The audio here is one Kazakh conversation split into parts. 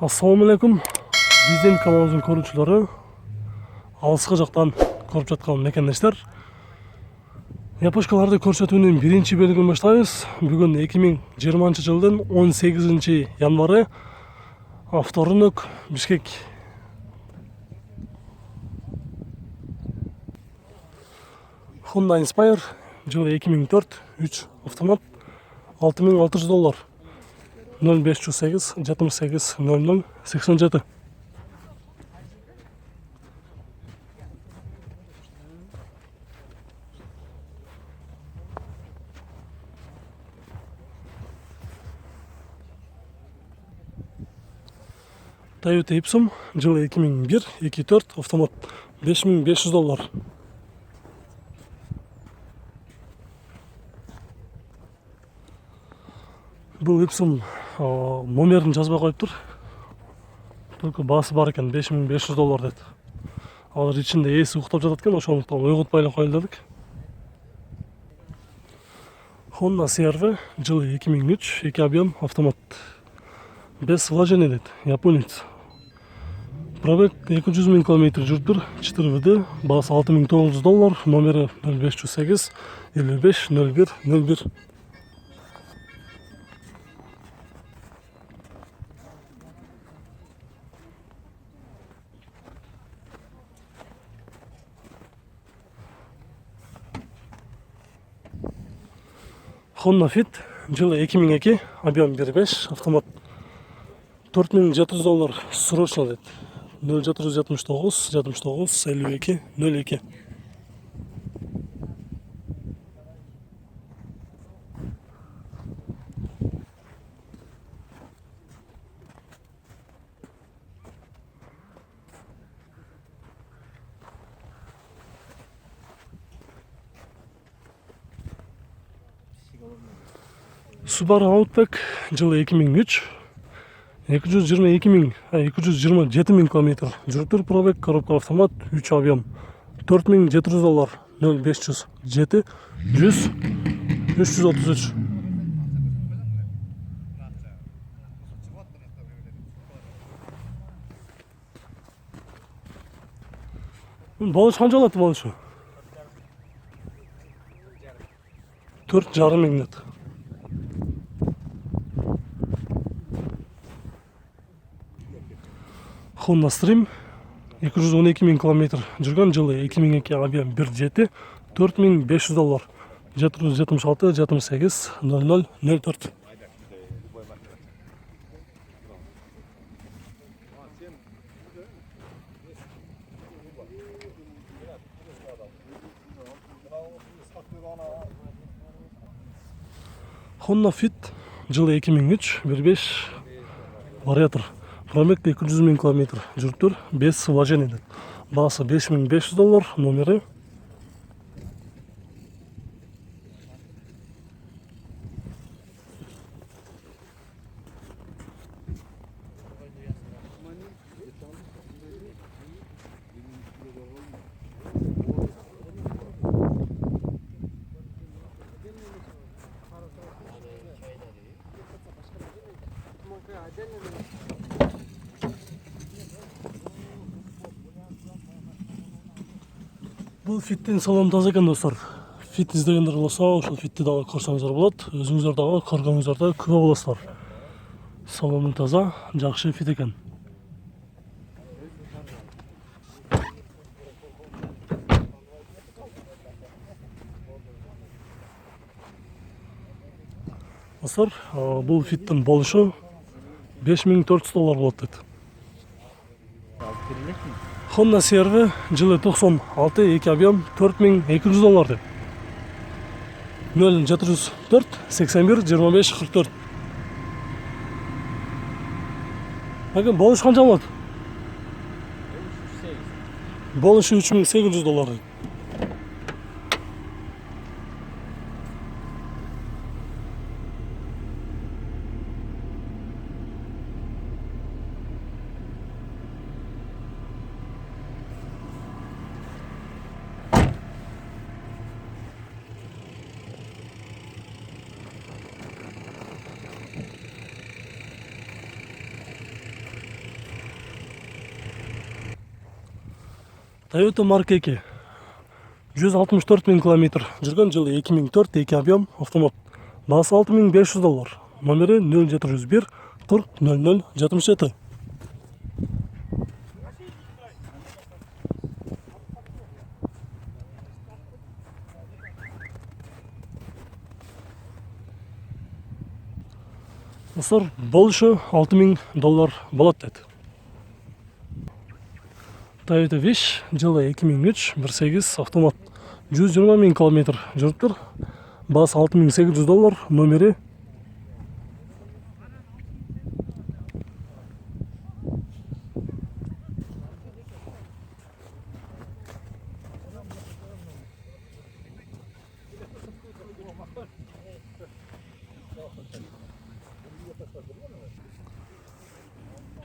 Assalamu alaikum. Биздин каналыбыздын көрүүчүлөрү, алыскы жактан көрүп жаткан мекендештер. Япошкаларды көрсөтүүнүн биринчи бөлүгүн баштайбыз. Бүгүн 2020 жылдын 18 январы, вторник, Бишкек. Honda Inspire жылы 2004, 3 автомат, $6600. 0508 68 00 87. Toyota Ipsum жылы 2001, 2.4 автомат, $5500. Бұл Ipsum номерін жазбай қойыптыр. Только басы бар екен, $5500 деді. Ал içinde есі ұқтап жатат екен, ошондуктан ойготпай эле коелу дедик. Honda CR-V жылы 2003, 2 объем автомат. Без вложений деді, японец. Пробег 200 000 км жүрүптүр, 4WD, басы $6900, номери 0508 55 01 01. Honda Fit жылы 2002, объем 1.5, автомат, $4700, срочно деді. 0479 79 52 02. Subaru Outback жылы 2003, 227 000 км жүрүптүр, пробег, коробка автомат, 3 объем, $4700, 0507 100 333. Балыш канча алат балышы? 4,5 мың деді. Honda Stream 212 000 км жүргөн, жылы 2002, объем 1.7, $4500, 776 78 00 04. Honda Fit жылы 2003, 1.5 вариатор. Пробег 200 000 км жүрүптүр, без вложений деді. Басы $5500, номери. Бұл Фиттин салону таза екен, достар. Фит издегендер болса, ошол Фитти дагы көрсөңүздөр болот. Өзүңүздөр дагы көргөнүңүздөрдө күбө болосуздар. Салону таза, жакшы Фит екен. Достар, бұл Фиттин болушу $5400 болот дейт. Honda CR-V жылы 96, 2 объем, $4200 деп. 0704 81 25 44. Bakın болуш канча болот? Болушу $3800 деп. Toyota Mark 2. 164.000 километр жүрген, жылы 2004, 2 объем автомат. Басы $6.500. Номері 0701 40 00 67. Достар, болушу $6.000 болады деді. Toyota Wish, жылы 2003, 1.8 автомат. 120.000 километр жүріп тұр. Басы $6.800, номері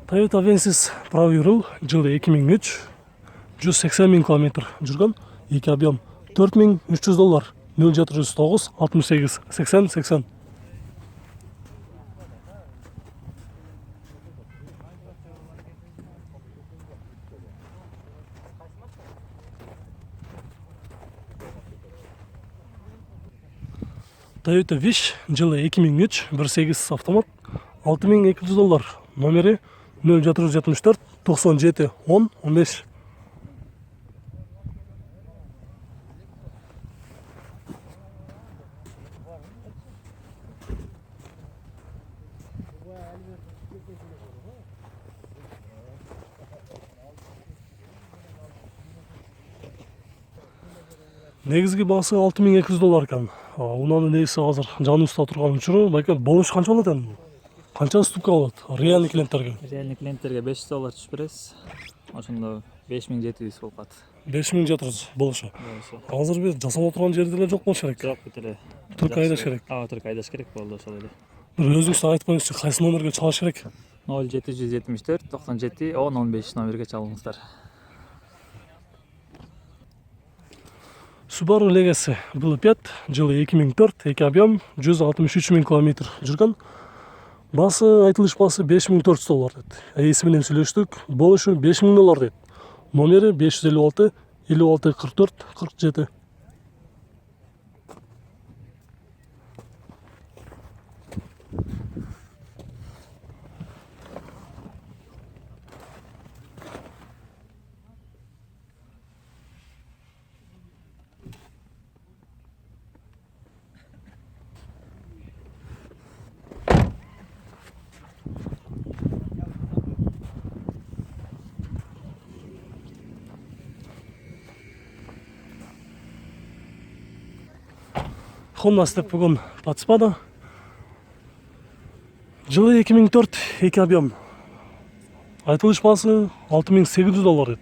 Toyota Avensis правый руль, жылы 2003, 180.000 километр жүрген, 2 объем $4.300, 0709 68 80 80. Toyota Wish, жылы 2003, 1.8 автомат, $6.200, номері 0774 97 10 15. Негізгі басы $6.200 екен. Унаның несі азыр жаны ұста тұрған үшірі, байка болуш қанша болады ән? Қанша ступка болады реальный клиенттерге? Реальный клиенттерге $500 түшіп бересіз. Ошондо 5700 болуп калат. 5700 болушу. Азыр бир жасап отурган жерде эле жок болуш керек. Жок бүт эле. Түрк айдаш керек. Түрк айдаш керек болду ошол эле. Бир өзүңүз айтып коюңузчу, кайсы номерге чалыш керек? 0774 97 10 15 номерге чалыңыздар. Subaru Legacy B5, жылы 2004, 2 объем, 163.000 километр жүргөн. Басы айтылыш басы $5.400 деді. Эйси менен сүйлөштүк, болушу $5.000 деді. Номери 556 56 44 47. Honda Step бүгін қатыспады. Жылы 2004, 2 объем. Айтылыш басы $6.800 деді.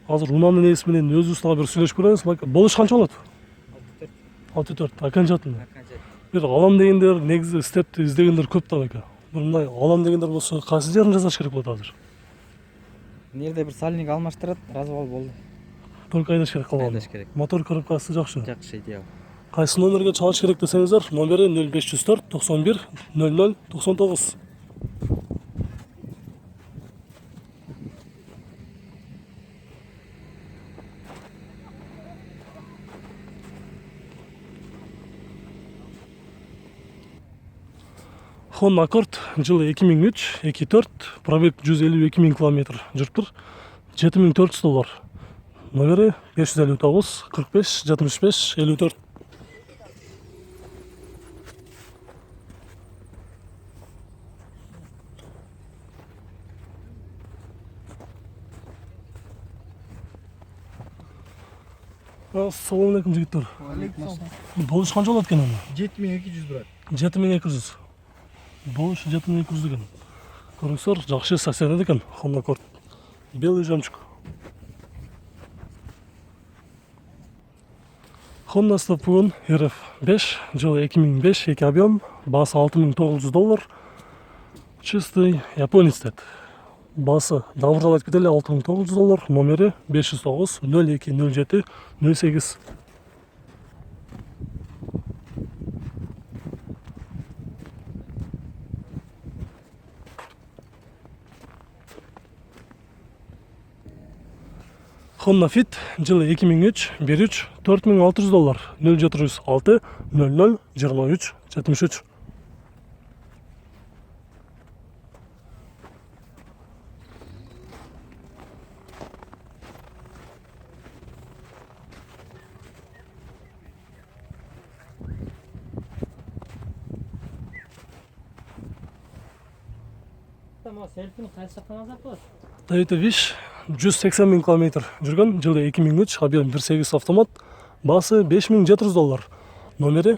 Азыр унаның есіменен өз ұстаға бір сөйлеш көріңіз. Болуш қанша болады? 64. Акан жатын. Bir алам дегендер, негізі степті іздегендер көп та бәке. Бұндай алам дегендер болса, қайсы жерін жасаш керек болады азыр? Нерде бір сальник алмаштырат, развал болды. Только айдаш керек қалған. Айдаш керек. Мотор коробкасы жақсы. Жақсы идеал. Қайсы номерге чалыш керек десеңіздер, номері 0504 91 00 99. Honda Accord, жылы 2003, 2.4, пробег 152.000 километр жүріп тұр, $7.400. Номері 559 45 75 54. Ассалаумалейкум жігіттер. Болуш қанша болады екен оны? 7200 брат. 7200. Болуш 7200 екен. Көріңіздер, жақсы состояние екен Honda Accord. Белый жемчуг. Honda Step бүгін RF5, жылы 2005, 2 объем, басы $6.900. Чистый японец деді. Басы давыржал айтып кетелі $6.900, номері 509 02 07 08. Honda Fit жылы 2003, берүүч $4600, 0706 00 23 73. Tamam, selfie'ni qaysi yoqdan olsa bo'ladi? Toyota Wish 180 000 km жүргөн, жылы 2003, объем 1.8 автомат, баасы $5700. Номери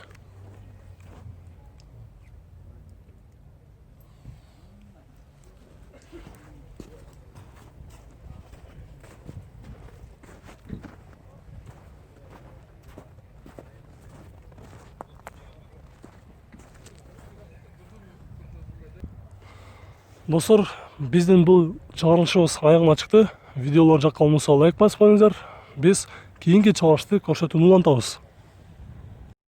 Достор, биздин бул чыгарылышыбыз аягына чыкты. Видеолор жаккан болсо лайк басып коюңуздар. Биз кийинки чыгарышты көрсөтүүнү улантабыз.